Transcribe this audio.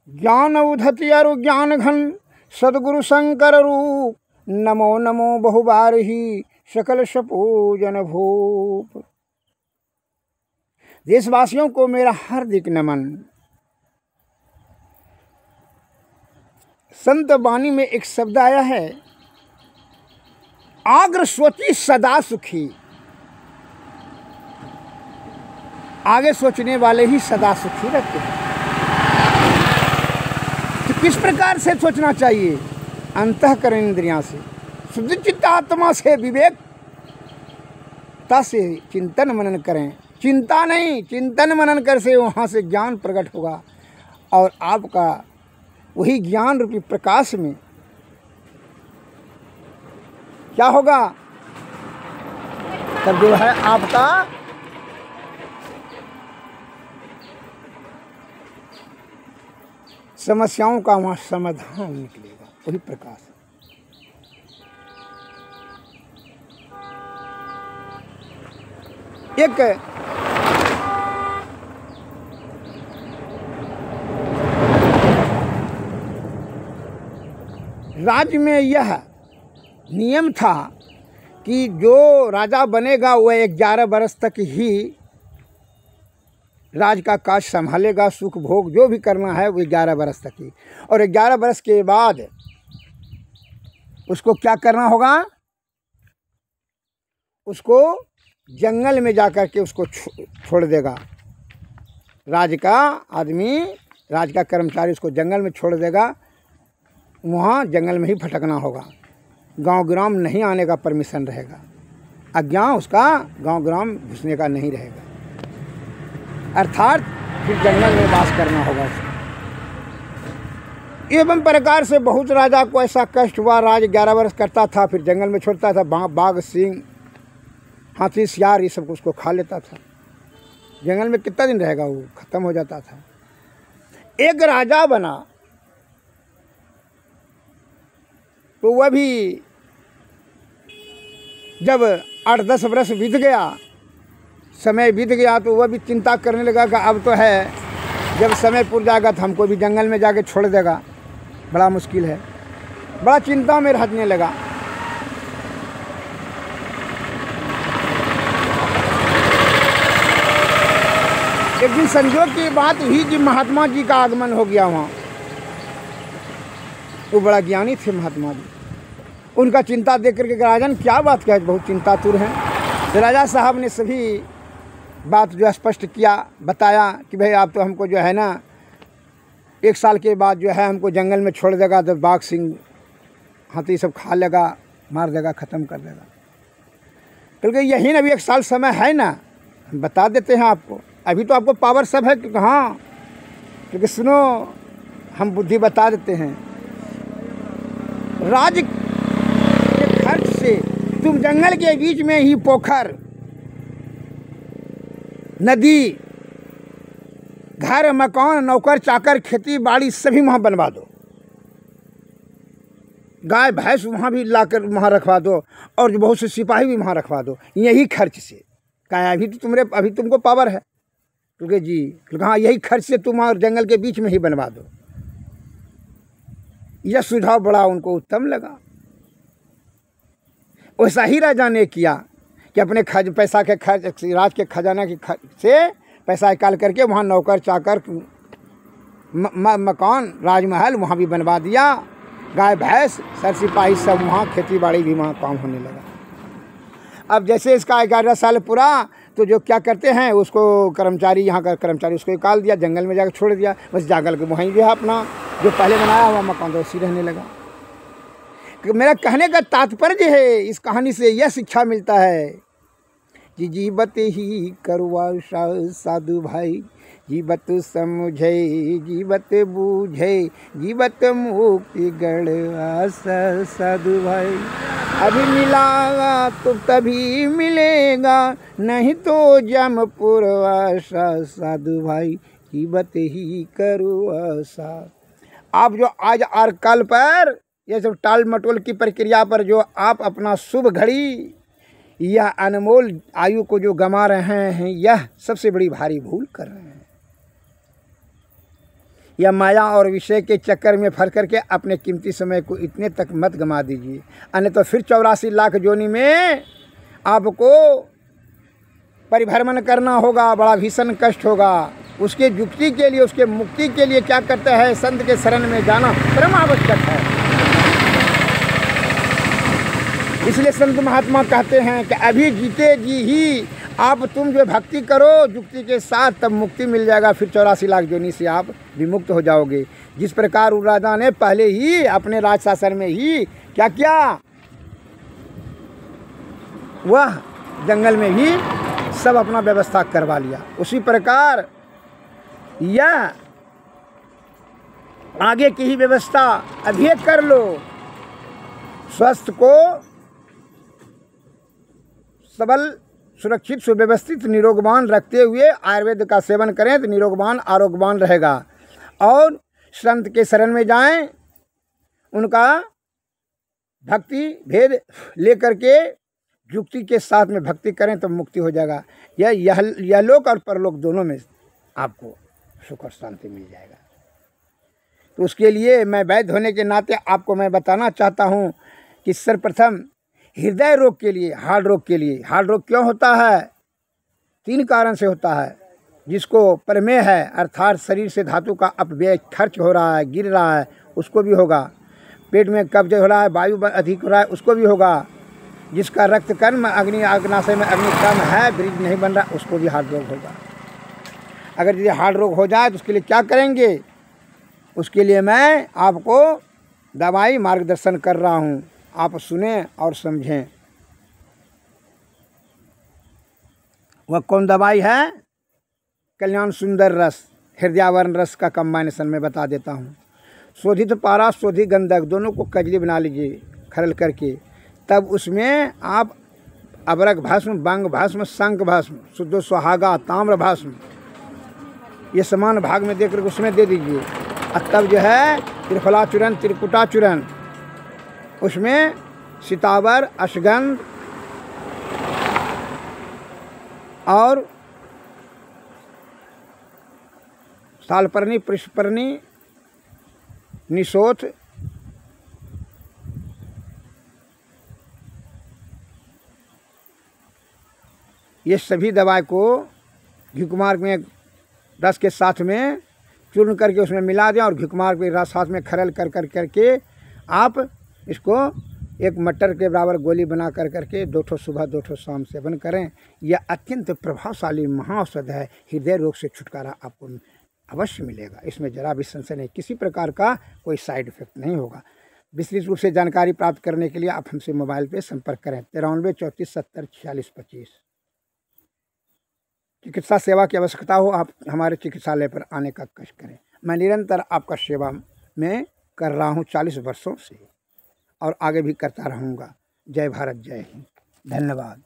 ज्ञान उधति अरु ज्ञान घन सदगुरु शंकर रूप, नमो नमो बहुबार ही सकल सपूजन भूप। देशवासियों को मेरा हार्दिक नमन। संत वाणी में एक शब्द आया है, आग्र सोची सदा सुखी। आगे सोचने वाले ही सदा सुखी रहते हैं। तो किस प्रकार से सोचना चाहिए? अंतःकरण इंद्रियां से, शुद्ध चित्त आत्मा से, विवेकता से चिंतन मनन करें। चिंता नहीं, चिंतन मनन कर से वहाँ से ज्ञान प्रकट होगा और आपका वही ज्ञान रूपी प्रकाश में क्या होगा? तब जो है आपका समस्याओं का वहाँ समाधान निकलेगा, वही प्रकाश। एक राज्य में यह नियम था कि जो राजा बनेगा वह 11 वर्ष तक ही राज का काज संभालेगा, सुख भोग जो भी करना है वो 11 वर्ष तक ही। और 11 वर्ष के बाद उसको क्या करना होगा? उसको जंगल में जाकर के उसको छोड़ देगा। राज का आदमी, राज का कर्मचारी उसको जंगल में छोड़ देगा। वहाँ जंगल में ही भटकना होगा, गांव ग्राम नहीं आने का परमिशन रहेगा। आज्ञा उसका गांव ग्राम घुसने का नहीं रहेगा, अर्थात फिर जंगल में वास करना होगा उसको। एवं प्रकार से बहुत राजा को ऐसा कष्ट हुआ। राज 11 वर्ष करता था, फिर जंगल में छोड़ता था। बाघ, सिंह, हाथी, सियार ये सब उसको खा लेता था। जंगल में कितना दिन रहेगा? वो खत्म हो जाता था। एक राजा बना तो वह भी जब 8-10 वर्ष बीत गया, समय बीत गया, तो वह भी चिंता करने लगा कि अब तो है, जब समय पूर जाएगा तो हमको भी जंगल में जाके छोड़ देगा, बड़ा मुश्किल है। बड़ा चिंता में रहने लगा। एक दिन संजोग की बात हुई कि महात्मा जी का आगमन हो गया वहाँ। वो बड़ा ज्ञानी थे महात्मा जी। उनका चिंता देख करके राजन क्या बात कहे, बहुत चिंतातुर हैं। तो राजा साहब ने सभी बात जो स्पष्ट किया, बताया कि भाई आप तो हमको जो है ना 1 साल के बाद जो है हमको जंगल में छोड़ देगा, तो बाघ, सिंह, हाथी सब खा लेगा, मार देगा, ख़त्म कर देगा। क्योंकि यही ना अभी 1 साल समय है ना, हम बता देते हैं आपको। अभी तो आपको पावर सब है कि हाँ, क्योंकि सुनो हम बुद्धि बता देते हैं। राज के खर्च से तुम जंगल के बीच में ही पोखर, नदी, घर, मकान, नौकर चाकर, खेती बाड़ी सभी वहाँ बनवा दो। गाय भैंस वहाँ भी लाकर वहाँ रखवा दो, और जो बहुत से सिपाही भी वहाँ रखवा दो, यही खर्च से। कहा अभी तुमको पावर है, क्योंकि जी हाँ यही खर्च से तुम और जंगल के बीच में ही बनवा दो। यह सुझाव बड़ा उनको उत्तम लगा। वैसा ही राजा ने किया कि अपने पैसा के खर्च, राज के खजाना के खर्च से पैसा निकाल करके वहाँ नौकर चाकर, मकान, राजमहल वहाँ भी बनवा दिया। गाय भैंस, सर सिपाही सब वहाँ, खेती बाड़ी भी वहाँ काम होने लगा। अब जैसे इसका 11 साल पूरा, तो जो क्या करते हैं उसको कर्मचारी, यहाँ का कर्मचारी उसको निकाल दिया, जंगल में जाकर छोड़ दिया। बस जंगल के वहीं जो है अपना जो पहले बनाया हुआ मकान तो उसी रहने लगा। मेरा कहने का तात्पर्य है, इस कहानी से यह शिक्षा मिलता है कि जीवत ही करुआ साधु भाई, जीवत समझे, जीवत बूझे, जीवत मुक्ति गढ़ साधु भाई। अभी मिला तो तभी मिलेगा, नहीं तो जमपुर वासा साधु भाई, जीवत ही करुआ सा। आप जो आज और कल पर ये सब टाल मटोल की प्रक्रिया पर जो आप अपना शुभ घड़ी या अनमोल आयु को जो गंवा रहे हैं, यह सबसे बड़ी भारी भूल कर रहे हैं। या माया और विषय के चक्कर में फंस करके अपने कीमती समय को इतने तक मत गंवा दीजिए, अन्य तो फिर 84 लाख योनि में आपको परिभ्रमण करना होगा, बड़ा भीषण कष्ट होगा। उसके युक्ति के लिए, उसके मुक्ति के लिए क्या करते हैं, संत के शरण में जाना परम आवश्यक है। इसलिए संत महात्मा कहते हैं कि अभी जीते जी ही आप तुम जो भक्ति करो युक्ति के साथ, तब मुक्ति मिल जाएगा, फिर 84 लाख योनि से आप विमुक्त हो जाओगे। जिस प्रकार उस राजा ने पहले ही अपने राज शासन में ही क्या किया, वह जंगल में ही सब अपना व्यवस्था करवा लिया, उसी प्रकार यह आगे की ही व्यवस्था अभी कर लो। स्वस्थ को सबल, सुरक्षित, सुव्यवस्थित, निरोगवान रखते हुए आयुर्वेद का सेवन करें तो निरोगवान आरोग्यवान रहेगा। और संत के शरण में जाएं, उनका भक्ति भेद लेकर के युक्ति के साथ में भक्ति करें तो मुक्ति हो जाएगा। यह लोक और परलोक दोनों में आपको सुख और शांति मिल जाएगा। तो उसके लिए मैं वैद्य होने के नाते आपको मैं बताना चाहता हूँ कि सर्वप्रथम हृदय रोग के लिए, हार्ट रोग के लिए, हार्ट रोग क्यों होता है, 3 कारण से होता है। जिसको प्रमेह है, अर्थात शरीर से धातु का अपव्यय खर्च हो रहा है, गिर रहा है, उसको भी होगा। पेट में कब्ज हो रहा है, वायु अधिक हो रहा है, उसको भी होगा। जिसका रक्त कर्म अग्नाशय में अग्नि कम है, ब्रिज नहीं बन रहा, उसको भी हार्ट रोग होगा। अगर यदि हार्ट रोग हो जाए तो उसके लिए क्या करेंगे, उसके लिए मैं आपको दवाई मार्गदर्शन कर रहा हूँ, आप सुने और समझें। वह कौन दवाई है, कल्याण सुंदर रस, हृदयावरण रस का कम्बाइनेशन में बता देता हूँ। शोधित पारा, शोधित गंधक, दोनों को कजली बना लीजिए खरल करके, तब उसमें आप अबरक भस्म, बंग भस्म, शंख भस्म, शुद्ध सुहागा, ताम्र भस्म, ये समान भाग में देकर उसमें दे दीजिए। और तब जो है त्रिफला चूर्ण, त्रिकुटा चूर्ण, उसमें सीतावर, अश्वगंध और सालपर्णी, पुष्पपर्णी, निशोथ, ये सभी दवाई को घी कुमार में रस के साथ में चूर्ण करके उसमें मिला दें और घी कुमार के रस साथ में खरल कर करके आप इसको एक मटर के बराबर गोली बना कर करके 2 ठो सुबह 2 ठो शाम सेवन करें। यह अत्यंत प्रभावशाली महाऔषध है। हृदय रोग से छुटकारा आपको अवश्य मिलेगा, इसमें जरा भी संशय नहीं, किसी प्रकार का कोई साइड इफेक्ट नहीं होगा। विस्तृत रूप से जानकारी प्राप्त करने के लिए आप हमसे मोबाइल पे संपर्क करें 93 34 70 46 25। चिकित्सा सेवा की आवश्यकता हो, आप हमारे चिकित्सालय पर आने का कष्ट करें। मैं निरंतर आपका सेवा में कर रहा हूँ 40 वर्षों से और आगे भी करता रहूँगा। जय भारत, जय हिंद, धन्यवाद।